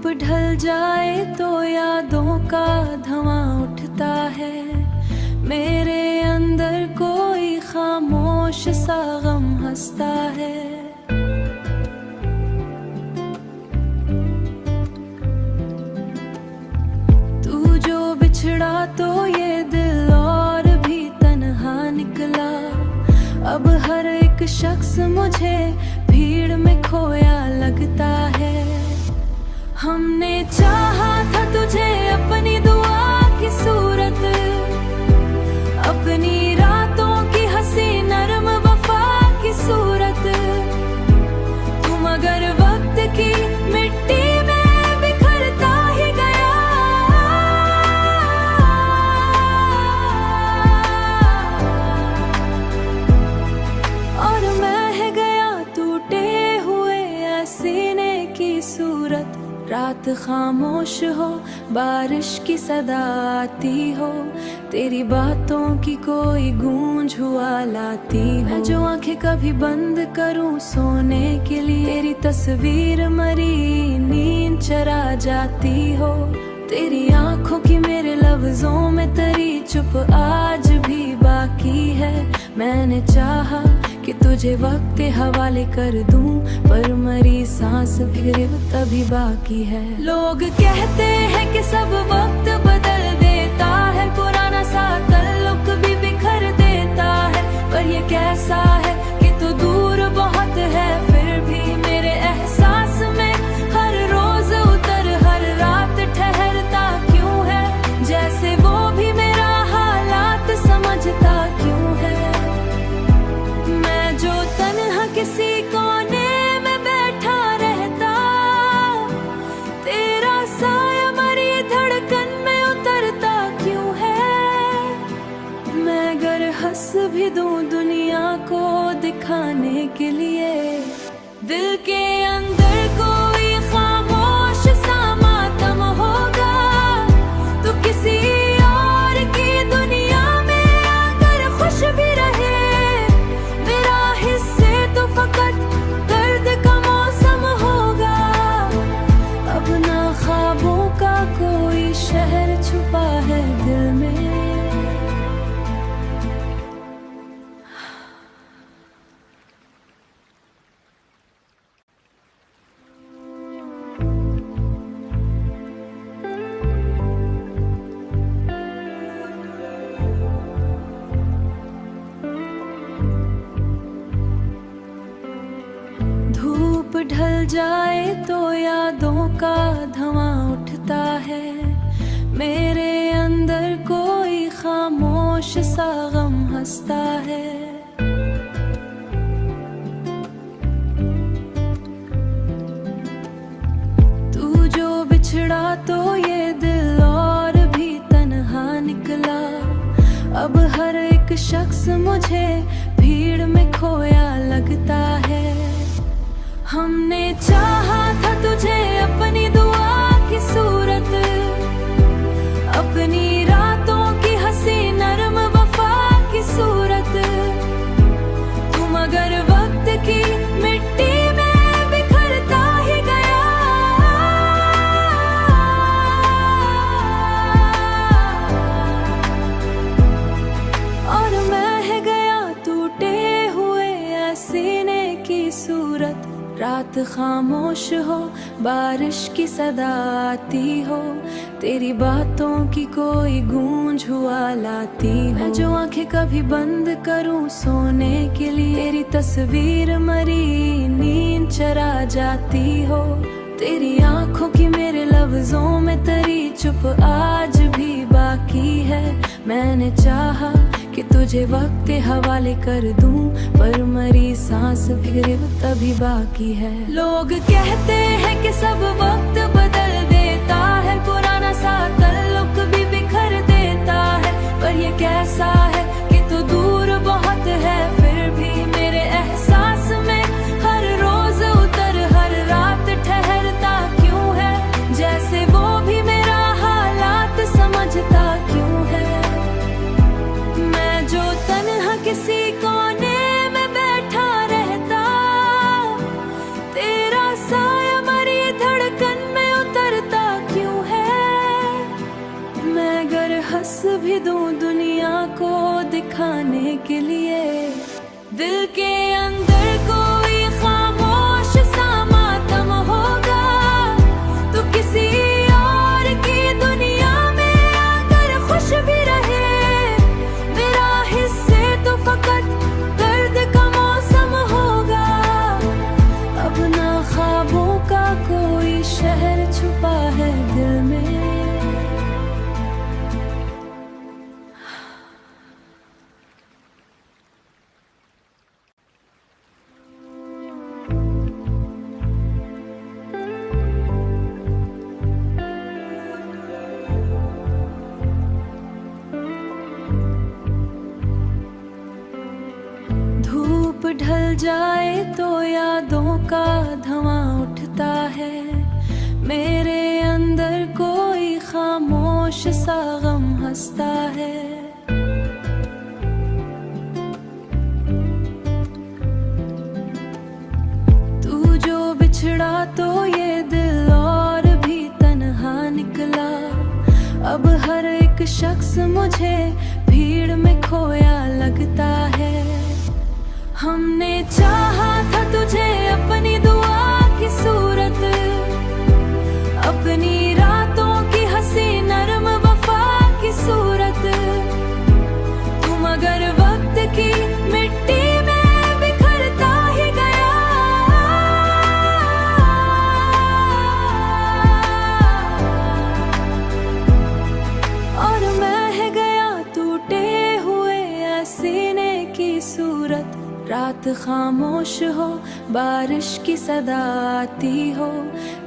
ढल जाए तो यादों का धुआं उठता है, मेरे अंदर कोई खामोश सा गम हंसता है। तू जो बिछड़ा तो ये दिल और भी तन्हा निकला, अब हर एक शख्स मुझे भीड़ में खोया लगता है। हमने चाहा था तुझे अपनी दुआ की सूरत, अपनी रातों की हंसी नरम वफा की सूरत, तू मगर वक्त की मिट्टी में बिखरता ही गया। और मैं गया टूटे हुए सीने की सूरत। रात खामोश हो, बारिश की सदा आती हो, तेरी बातों की कोई गूंज हुआ लाती हो। मैं जो आंखें कभी बंद करूं सोने के लिए, तेरी तस्वीर मरी नींद चरा जाती हो। तेरी आंखों की मेरे लफ्जों में तरी चुप आज भी बाकी है। मैंने चाहा कि तुझे वक्त के हवाले कर दूं, पर मरी सांस फिर तभी बाकी है। लोग कहते हैं कि सब वक्त बदल देता है, पुराना सा ताल्लुक भी बिखर देता है, पर ये कैसा है कि तू दूर बहुत है, फिर भी मेरे एहसास में हर रोज उतर हर रात ठहरता क्यों है, जैसे वो भी मेरा हालात समझता क्यों है। मैं जो तन्हा किसी कोने में बैठा रहता, तेरा साया मरी धड़कन में उतरता क्यों है। मैं अगर हंस भी दूं दुनिया को दिखाने के लिए, दिल के अंदर कोई खामोश सा मातम होगा। तो किसी और की दुनिया में अगर खुश भी रहे, मेरा हिस्से तो फकत दर्द का मौसम होगा। अब ना ख्वाबों का कोई शहर छुपा है दिल में। धूप ढल जाए तो यादों का धुआं उठता है, मेरे अंदर कोई खामोश सा गम हंसता है। तू जो बिछड़ा तो ये दिल और भी तन्हा निकला, अब हर एक शख्स मुझे भीड़ में खोया लगता है। हमने चाहा था तुझे अपनी दुआ की सूरत, अपनी रातों की हंसी नरम वफा की सूरत, तू मगर वक्त की मिट्टी में बिखरता ही गया। और मैं गया टूटे हुए सीने की सूरत। रात खामोश हो, बारिश की सदा आती हो, तेरी बातों की कोई गूंज हुआ लाती हो। मैं जो आंखें कभी बंद करूं सोने के लिए, तेरी तस्वीर मरी नींद चरा जाती हो। तेरी आंखों की मेरे लफ्जों में तरी चुप आज भी बाकी है। मैंने चाहा कि तुझे वक्त के हवाले कर दूं, पर मरी सांस फिर तभी बाकी है। लोग कहते हैं कि सब वक्त बदल देता है, पुराना सा ताल्लुक भी बिखर देता है, पर ये कैसा है कि तू दूर बहुत है, फिर भी मेरे एहसास में हर रोज उतर हर रात ठहरता क्यों है, जैसे वो भी मेरा हालात समझता क्यों है। मैं जो तन्हा किसी कोने में बैठा रहता, तेरा साया मरी धड़कन में भी दूं दुनिया को दिखाने के लिए। दिल के अंदर कोई खामोश सा मातम होगा, तो किसी और की दुनिया में अगर खुश भी रहे, मेरा हिस्से तो फकत दर्द का मौसम होगा। अब ना ख्वाबों का कोई शहर छुपा है दिल में। धूप ढल जाए तो यादों का धुआं उठता है, मेरे अंदर कोई खामोश सा गम हंसता है। तू जो बिछड़ा तो ये दिल और भी तन्हा निकला। अब हर एक शख्स मुझे भीड़ में खोया लगता है। हमने चाहा था तुझे अपनी दुआ की सूरत, अपनी रातों की हंसी नरम वफा की सूरत। तू मगर वक्त की मिट्टी में बिखरता ही गया। और मैं गया टूटे हुए सीने की सूरत। रात खामोश हो, बारिश की सदा आती हो,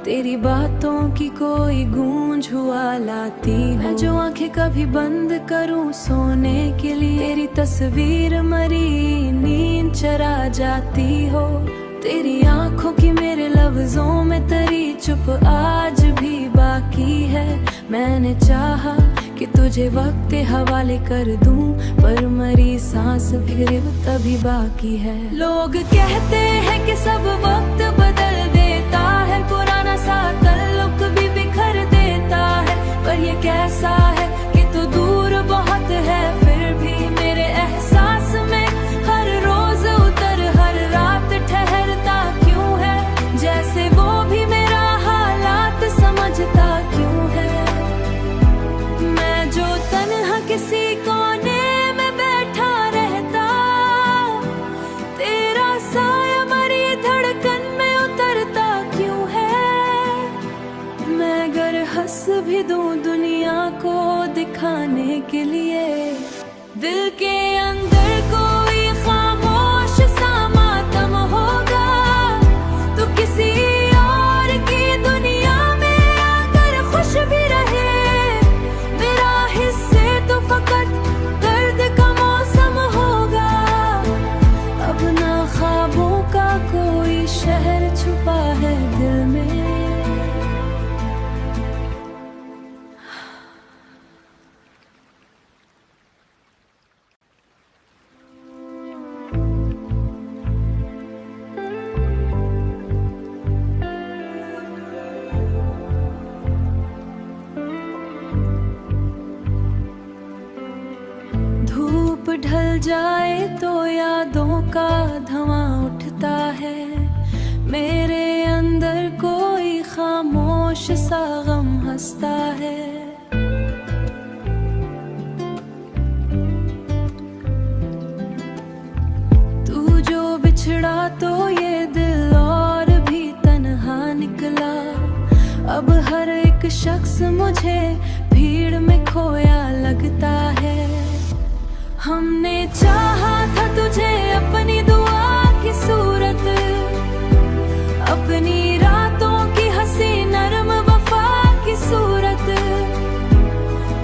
तेरी बातों की कोई गूंज हुआ लाती हो। मैं जो आंखें कभी बंद करूं सोने के लिए, तेरी तस्वीर मरी नींद चरा जाती हो। तेरी आंखों की मेरे लफ्जों में तरी चुप आज भी बाकी है। मैंने चाहा कि तुझे वक्त के हवाले कर दूं, पर मरी सांस फिर तभी बाकी है। लोग कहते हैं कि सब वक्त बदल देता है, पुराना सा ताल्लुक भी बिखर देता है। पर ये कैसा है कि तू दूर बहुत है, फिर भी मेरे एहसास में हर रोज उतर हर रात ठहरता क्यों है। जैसे वो भी मेरा हालात समझता क्यों है। मैं जो तन्हा किसी कोने में बैठा रहता, तेरा साया मरी धड़कन में उतरता क्यों है। मैं अगर हंस भी दूं दुनिया को दिखाने के लिए, दिल के अंदर कोई खामोश सा मातम होगा, तो किसी और की दुनिया में अगर खुश भी रहे, मेरा हिस्से तो फकत दर्द का मौसम होगा। अब ना ख्वाबों का कोई शहर छुपा है दिल में। धूप ढल जाए तो यादों का धुआं उठता है, मेरे अंदर कोई खामोश सा गम हंसता है। तू जो बिछड़ा तो ये दिल और भी तन्हा निकला। अब हर एक शख्स मुझे भीड़ में खोया लगता है। हमने चाहा था तुझे अपनी दुआ की सूरत, अपनी रातों की हंसी नरम वफा की सूरत।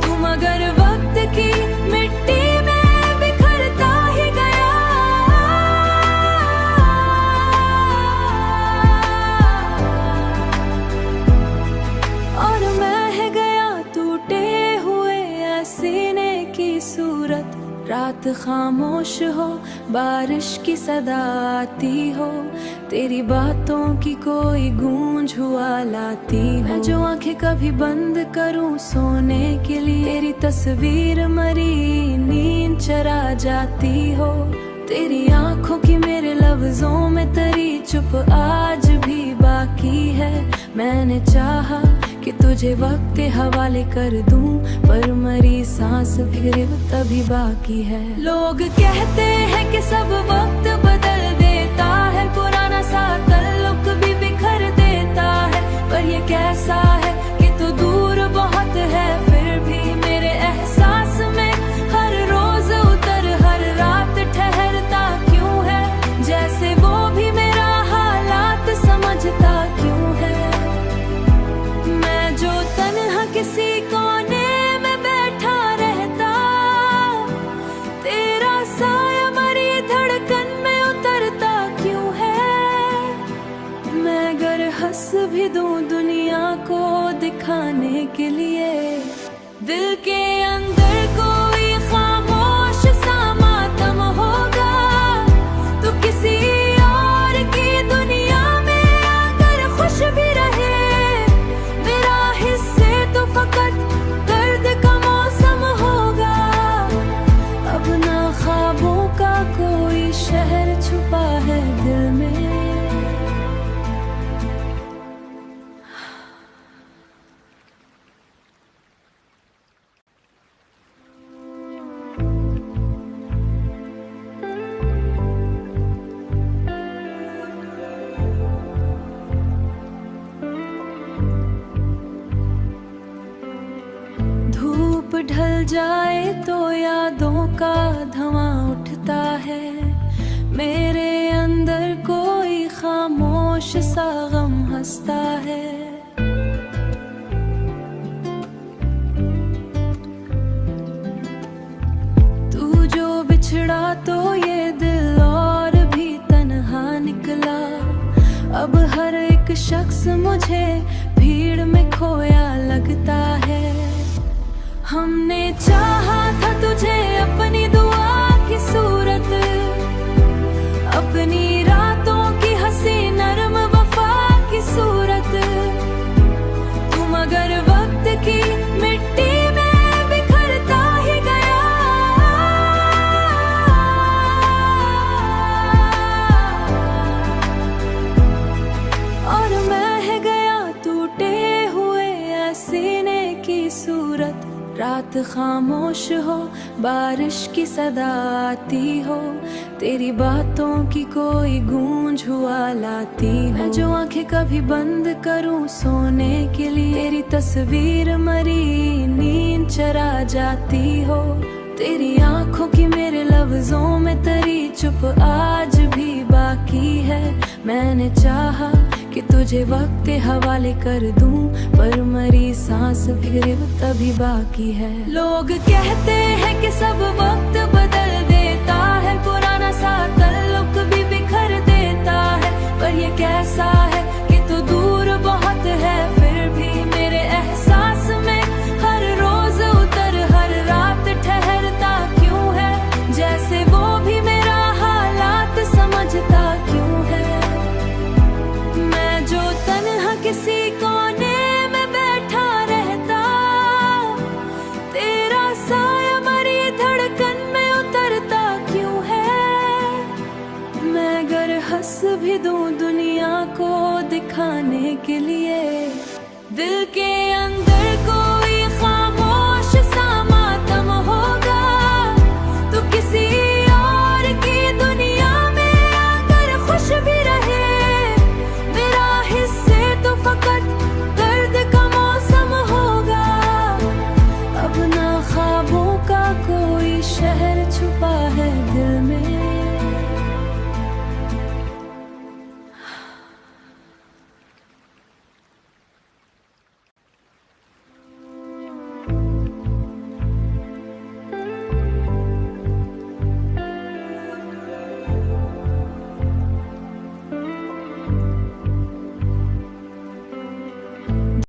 तू मगर वक्त की मिट्टी में बिखरता ही गया। और मैं गया टूटे हुए सीने की सूरत। रात खामोश हो, बारिश की सदा आती हो, तेरी बातों की कोई गूंज हुआ लाती हो। मैं जो आंखें कभी बंद करूं सोने के लिए, तेरी तस्वीर मरी नींद चरा जाती हो। तेरी आंखों की मेरे लफ्जों में तरी चुप आज भी बाकी है। मैंने चाहा कि तुझे वक्त के हवाले कर दूं, पर मरी सांस फिर तभी बाकी है। लोग कहते हैं कि सब वक्त बदल देता है, पुराना सा ताल्लुक भी बिखर देता है। पर ये कैसा है कि तू दूर बहुत है, फिर भी मेरे एहसास में हर रोज उतर हर रात ठहरता क्यों है। जैसे वो भी मेरा हालात समझता क्यों है। मैं जो तन्हा किसी कोने में बैठा रहता, तेरा साया मरी धड़कन में उतरता क्यों है। मैं अगर हंस भी दूं दुनिया को दिखाने के लिए, दिल के अंदर कोई खामोश सा मातम होगा। तो किसी और की दुनिया में अगर खुश भी रहे, मेरा हिस्से तो फकत दर्द का मौसम होगा। अब ना ख्वाबों का कोई शहर छुपा है दिल में। धूप ढल जाए तो यादों का धुआं उठता है। मेरे अंदर कोई खामोश सा गम हंसता है। तू जो बिछड़ा तो ये दिल और भी तन्हा निकला। अब हर एक शख्स मुझे भीड़ में खोया लगता है। हमने चाहा था तुझे अपनी दुआ की सूरत, अपनी रातों की हंसी नरम वफा की सूरत। तुम अगर वक्त की मिट्टी में बिखरता ही गया, और मैं गया टूटे हुए सीने की सूरत। रात खामोश हो, बारिश की सदा आती हो, तेरी बातों की कोई गूंज हुआ लाती हो। मैं जो आंखें कभी बंद करूं सोने के लिए, तेरी तस्वीर मरी नींद चरा जाती हो। तेरी आंखों की मेरे लफ्जों में तरी चुप आज भी बाकी है। मैंने चाहा कि तुझे वक्त के हवाले कर दूं, पर मरी सांस फिर तभी बाकी है। लोग कहते हैं कि सब वक्त बदल देता है, पुराना सा ताल्लुक भी बिखर देता है। पर ये कैसा है